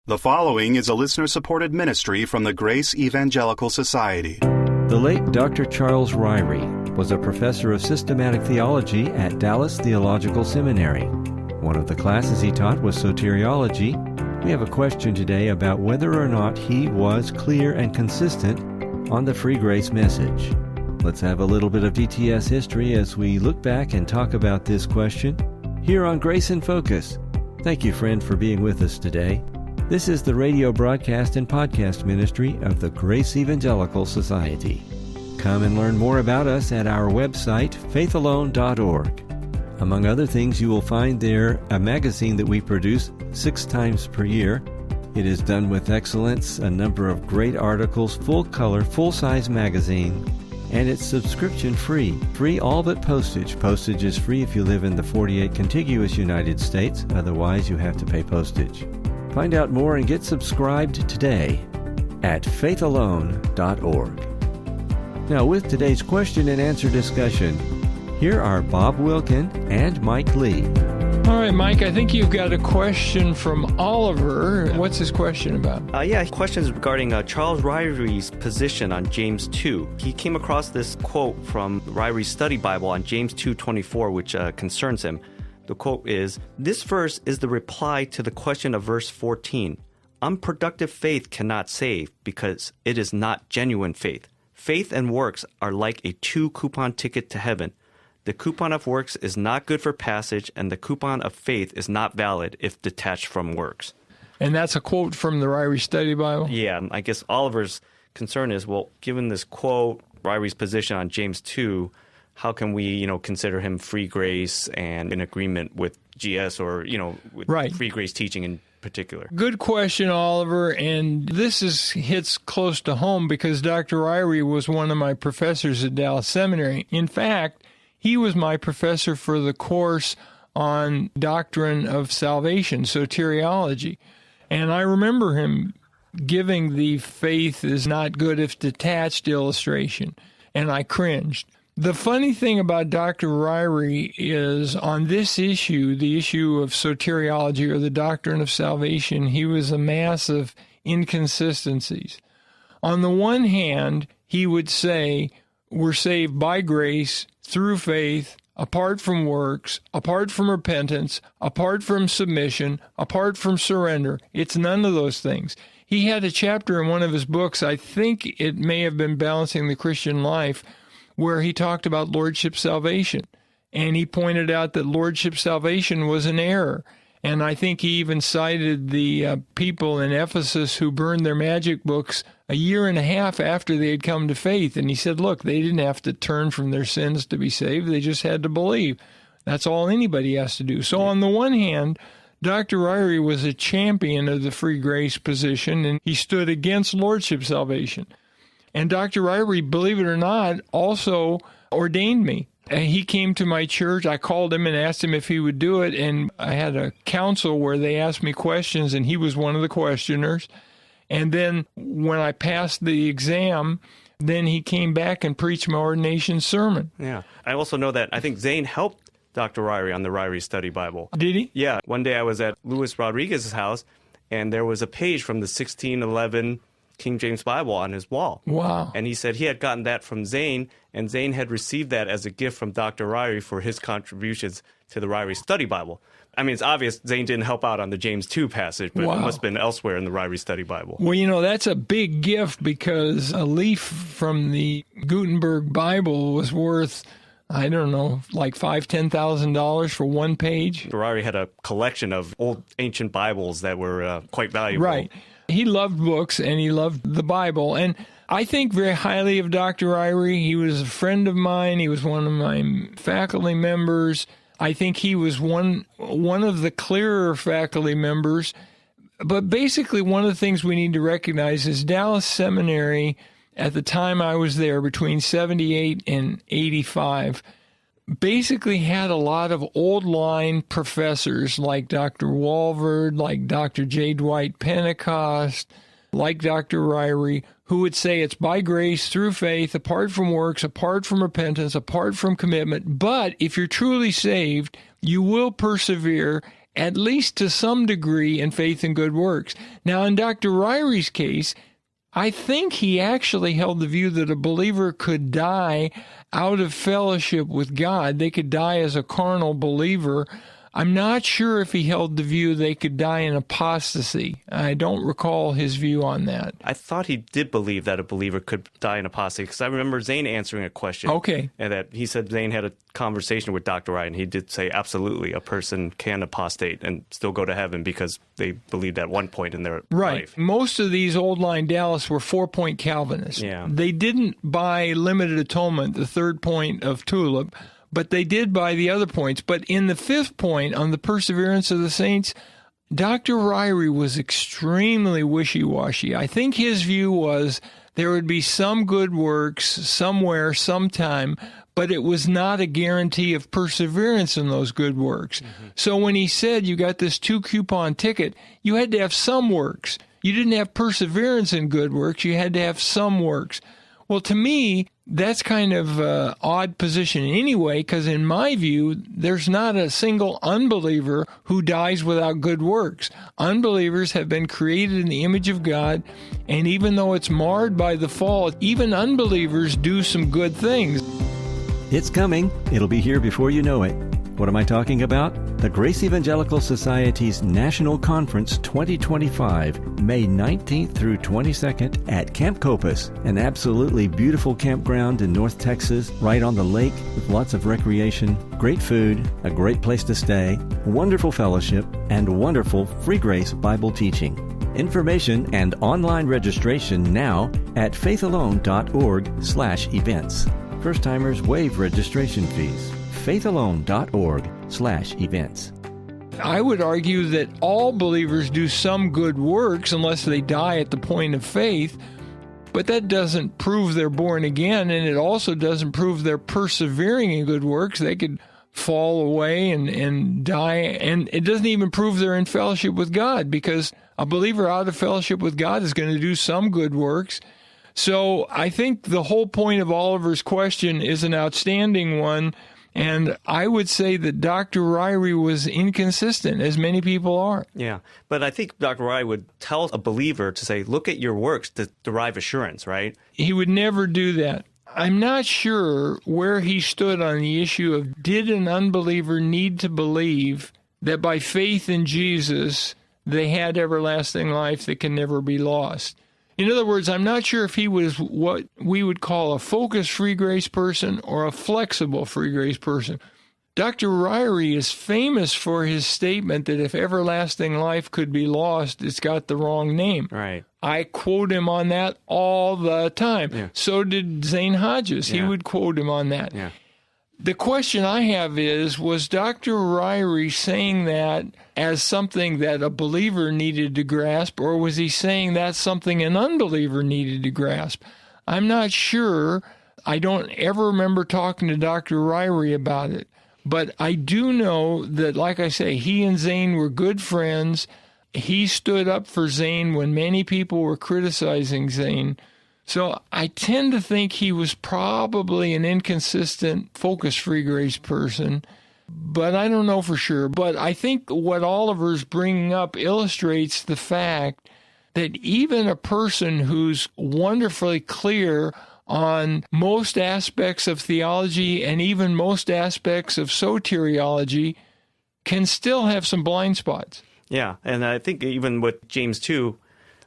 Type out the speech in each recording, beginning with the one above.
The following is a listener-supported ministry from the Grace Evangelical Society. The late Dr. Charles Ryrie was a professor of systematic theology at Dallas Theological Seminary. One of the classes he taught was Soteriology. We have a question today about whether or not he was clear and consistent on the free grace message. Let's have a little bit of DTS history as we look back and talk about this question here on Grace in Focus. Thank you, friend, for being with us today. This is the radio broadcast and podcast ministry of the Grace Evangelical Society. Come and learn more about us at our website, faithalone.org. Among other things, you will find there a magazine that we produce 6 times per year. It is done with excellence, a number of great articles, full-color, full-size magazine, and it's subscription-free. Free all but postage. Postage is free if you live in the 48 contiguous United States. Otherwise, you have to pay postage. Find out more and get subscribed today at faithalone.org. Now, with today's question and answer discussion, here are Bob Wilkin and Mike Lii. All right, Mike, I think you've got a question from Oliver. What's his question about? Questions regarding Charles Ryrie's position on James 2. He came across this quote from Ryrie's study Bible on James 2:24, which concerns him. The quote is, "This verse is the reply to the question of verse 14. Unproductive faith cannot save because it is not genuine faith. Faith and works are like a 2-coupon ticket to heaven. The coupon of works is not good for passage, and the coupon of faith is not valid if detached from works." And that's a quote from the Ryrie Study Bible? Yeah, I guess Oliver's concern is, well, given this quote, Ryrie's position on James 2, how can we, consider him free grace and in agreement with GS or, with right. free grace teaching in particular? Good question, Oliver, and this hits close to home because Dr. Ryrie was one of my professors at Dallas Seminary. In fact, he was my professor for the course on doctrine of salvation, soteriology. And I remember him giving the faith is not good if detached illustration, and I cringed. The funny thing about Dr. Ryrie is on this issue, the issue of soteriology or the doctrine of salvation, he was a mass of inconsistencies. On the one hand, he would say, we're saved by grace, through faith, apart from works, apart from repentance, apart from submission, apart from surrender. It's none of those things. He had a chapter in one of his books, I think it may have been Balancing the Christian Life, where he talked about Lordship salvation. And he pointed out that Lordship salvation was an error. And I think he even cited the people in Ephesus who burned their magic books a year and a half after they had come to faith. And he said, look, they didn't have to turn from their sins to be saved. They just had to believe. That's all anybody has to do. So on the one hand, Dr. Ryrie was a champion of the free grace position, and he stood against Lordship salvation. And Dr. Ryrie, believe it or not, also ordained me. And he came to my church. I called him and asked him if he would do it. And I had a council where they asked me questions, and he was one of the questioners. And then when I passed the exam, then he came back and preached my ordination sermon. Yeah. I also know that I think Zane helped Dr. Ryrie on the Ryrie Study Bible. Did he? Yeah. One day I was at Luis Rodriguez's house, and there was a page from the 1611 King James Bible on his wall. Wow. And he said he had gotten that from Zane, and Zane had received that as a gift from Dr. Ryrie for his contributions to the Ryrie Study Bible. I mean, it's obvious Zane didn't help out on the James 2 passage, but It must have been elsewhere in the Ryrie Study Bible. Well, that's a big gift because a leaf from the Gutenberg Bible was worth, I don't know, like $5,000, $10,000 for one page. Ryrie had a collection of old ancient Bibles that were quite valuable. Right. He loved books, and he loved the Bible. And I think very highly of Dr. Ryrie. He was a friend of mine. He was one of my faculty members. I think he was one of the clearer faculty members. But basically, one of the things we need to recognize is Dallas Seminary, at the time I was there, between 78 and 85, basically had a lot of old-line professors like Dr. Walvard, like Dr. J. Dwight Pentecost, like Dr. Ryrie, who would say it's by grace, through faith, apart from works, apart from repentance, apart from commitment. But if you're truly saved, you will persevere, at least to some degree, in faith and good works. Now, in Dr. Ryrie's case, I think he actually held the view that a believer could die out of fellowship with God. They could die as a carnal believer. I'm not sure if he held the view they could die in apostasy. I don't recall his view on that. I thought he did believe that a believer could die in apostasy, because I remember Zane answering a question. Okay. And that he said Zane had a conversation with Dr. Ryrie, and he did say absolutely a person can apostate and still go to heaven because they believed at one point in their life. Most of these old line Dallas were 4-point Calvinists. Yeah. They didn't buy limited atonement, the third point of Tulip, but they did buy the other points. But in the fifth point, on the perseverance of the saints, Dr. Ryrie was extremely wishy-washy. I think his view was there would be some good works somewhere, sometime, but it was not a guarantee of perseverance in those good works. Mm-hmm. So when he said you got this 2-coupon ticket, you had to have some works. You didn't have perseverance in good works. You had to have some works. Well, to me, that's kind of an odd position anyway, because in my view, there's not a single unbeliever who dies without good works. Unbelievers have been created in the image of God, and even though it's marred by the fall, even unbelievers do some good things. It's coming. It'll be here before you know it. What am I talking about? The Grace Evangelical Society's National Conference 2025, May 19th through 22nd at Camp Copus, an absolutely beautiful campground in North Texas, right on the lake with lots of recreation, great food, a great place to stay, wonderful fellowship, and wonderful free grace Bible teaching. Information and online registration now at faithalone.org/events. First-timers waive registration fees. faithalone.org/events. I would argue that all believers do some good works unless they die at the point of faith, but that doesn't prove they're born again, and it also doesn't prove they're persevering in good works. They could fall away and die, and it doesn't even prove they're in fellowship with God, because a believer out of fellowship with God is going to do some good works. So I think the whole point of Oliver's question is an outstanding one, and I would say that Dr. Ryrie was inconsistent, as many people are. Yeah, but I think Dr. Ryrie would tell a believer to say, look at your works to derive assurance, right? He would never do that. I'm not sure where he stood on the issue of, did an unbeliever need to believe that by faith in Jesus they had everlasting life that can never be lost? In other words, I'm not sure if he was what we would call a focused free grace person or a flexible free grace person. Dr. Ryrie is famous for his statement that if everlasting life could be lost, it's got the wrong name. Right. I quote him on that all the time. Yeah. So did Zane Hodges. He would quote him on that. Yeah. The question I have is, was Dr. Ryrie saying that as something that a believer needed to grasp, or was he saying that's something an unbeliever needed to grasp? I'm not sure. I don't ever remember talking to Dr. Ryrie about it. But I do know that, like I say, he and Zane were good friends. He stood up for Zane when many people were criticizing Zane. So I tend to think he was probably an inconsistent, focused free grace person, but I don't know for sure. But I think what Oliver's bringing up illustrates the fact that even a person who's wonderfully clear on most aspects of theology and even most aspects of soteriology can still have some blind spots. Yeah, and I think even with James 2,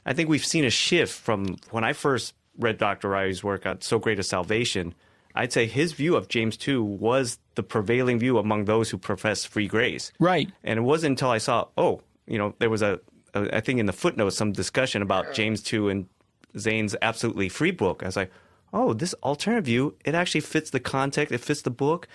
I think we've seen a shift from when I first read Dr. Ryrie's work on So Great a Salvation. I'd say his view of James 2 was the prevailing view among those who profess free grace. Right. And it wasn't until I saw, there was I think in the footnotes, some discussion about James 2 and Zane's Absolutely Free book. I was like, oh, this alternative view, it actually fits the context, it fits the book,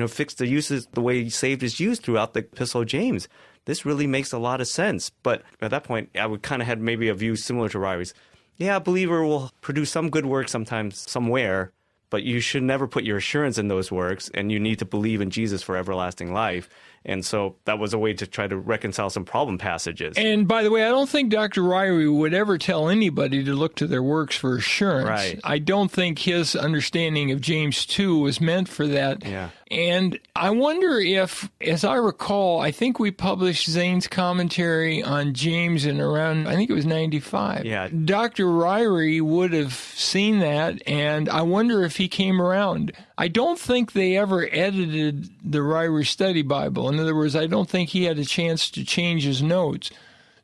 fits the uses, the way saved is used throughout the Epistle of James. This really makes a lot of sense. But at that point, I would kind of had maybe a view similar to Ryrie's. Yeah, a believer will produce some good work sometimes, somewhere, but you should never put your assurance in those works, and you need to believe in Jesus for everlasting life. And so that was a way to try to reconcile some problem passages. And by the way, I don't think Dr. Ryrie would ever tell anybody to look to their works for assurance. Right. I don't think his understanding of James 2 was meant for that. Yeah. And I wonder if, as I recall, I think we published Zane's commentary on James in around, I think it was 95. Yeah. Dr. Ryrie would have seen that, and I wonder if he came around. I don't think they ever edited the Ryrie Study Bible. In other words, I don't think he had a chance to change his notes.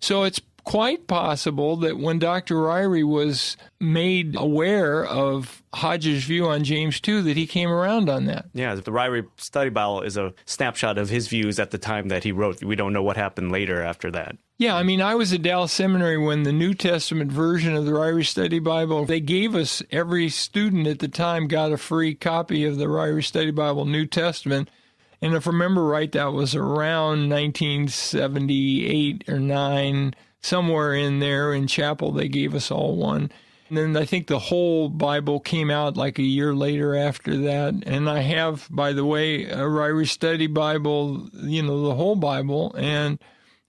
So it's quite possible that when Dr. Ryrie was made aware of Hodge's view on James 2, that he came around on that. Yeah, the Ryrie Study Bible is a snapshot of his views at the time that he wrote. We don't know what happened later after that. Yeah, I mean, I was at Dallas Seminary when the New Testament version of the Ryrie Study Bible, they gave us, every student at the time got a free copy of the Ryrie Study Bible, New Testament. And if I remember right, that was around 1978 or 9, somewhere in there in chapel, they gave us all one. And then I think the whole Bible came out like a year later after that. And I have, by the way, a Ryrie Study Bible, the whole Bible. And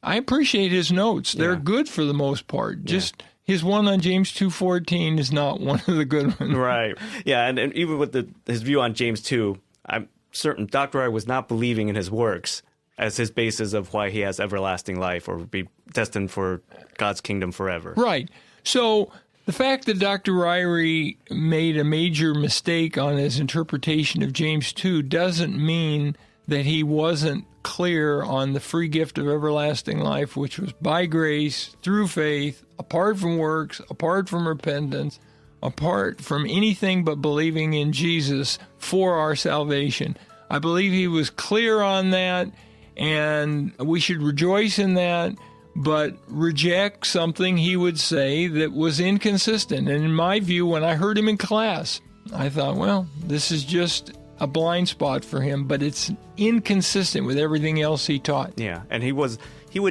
I appreciate his notes. They're good for the most part. Just his one on James 2:14 is not one of the good ones. Right. Yeah, and even with his view on James 2, I'm certain Dr. Ryrie was not believing in his works as his basis of why he has everlasting life or be destined for God's kingdom forever. Right. So the fact that Dr. Ryrie made a major mistake on his interpretation of James 2 doesn't mean that he wasn't clear on the free gift of everlasting life, which was by grace, through faith, apart from works, apart from repentance, apart from anything but believing in Jesus for our salvation. I believe he was clear on that, and we should rejoice in that, but reject something he would say that was inconsistent. And in my view, when I heard him in class, I thought, well, this is just a blind spot for him, but it's inconsistent with everything else he taught. Yeah, and he would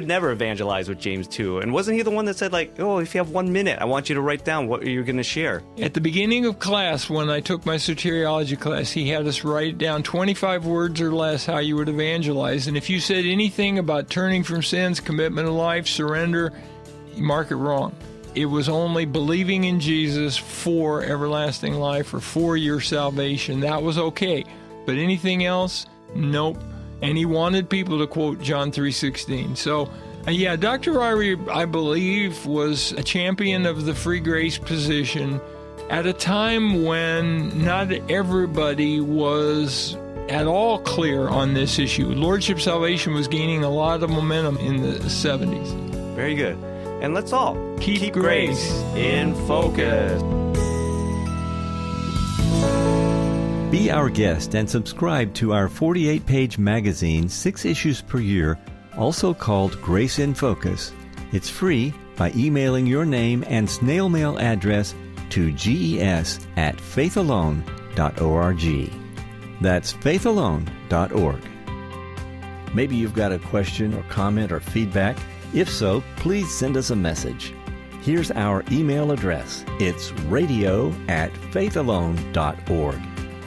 never evangelize with James 2. And wasn't he the one that said, like, oh, if you have 1 minute, I want you to write down what you're going to share? At the beginning of class, when I took my soteriology class, he had us write down 25 words or less how you would evangelize. And if you said anything about turning from sins, commitment of life, surrender, you mark it wrong. It was only believing in Jesus for everlasting life or for your salvation. That was okay. But anything else, nope. And he wanted people to quote John 3:16. So, Dr. Ryrie, I believe, was a champion of the free grace position at a time when not everybody was at all clear on this issue. Lordship salvation was gaining a lot of momentum in the 70s. Very good. And let's all keep grace in focus. Be our guest and subscribe to our 48-page magazine, 6 issues per year, also called Grace in Focus. It's free by emailing your name and snail mail address to ges@faithalone.org. That's faithalone.org. Maybe you've got a question or comment or feedback. If so, please send us a message. Here's our email address. It's radio@faithalone.org.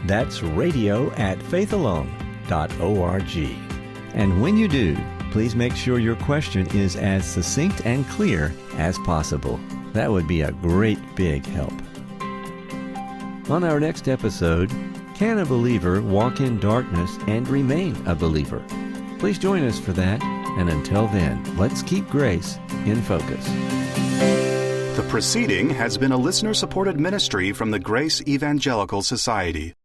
That's radio@faithalone.org. And when you do, please make sure your question is as succinct and clear as possible. That would be a great big help. On our next episode, can a believer walk in darkness and remain a believer? Please join us for that. And until then, let's keep grace in focus. The proceeding has been a listener-supported ministry from the Grace Evangelical Society.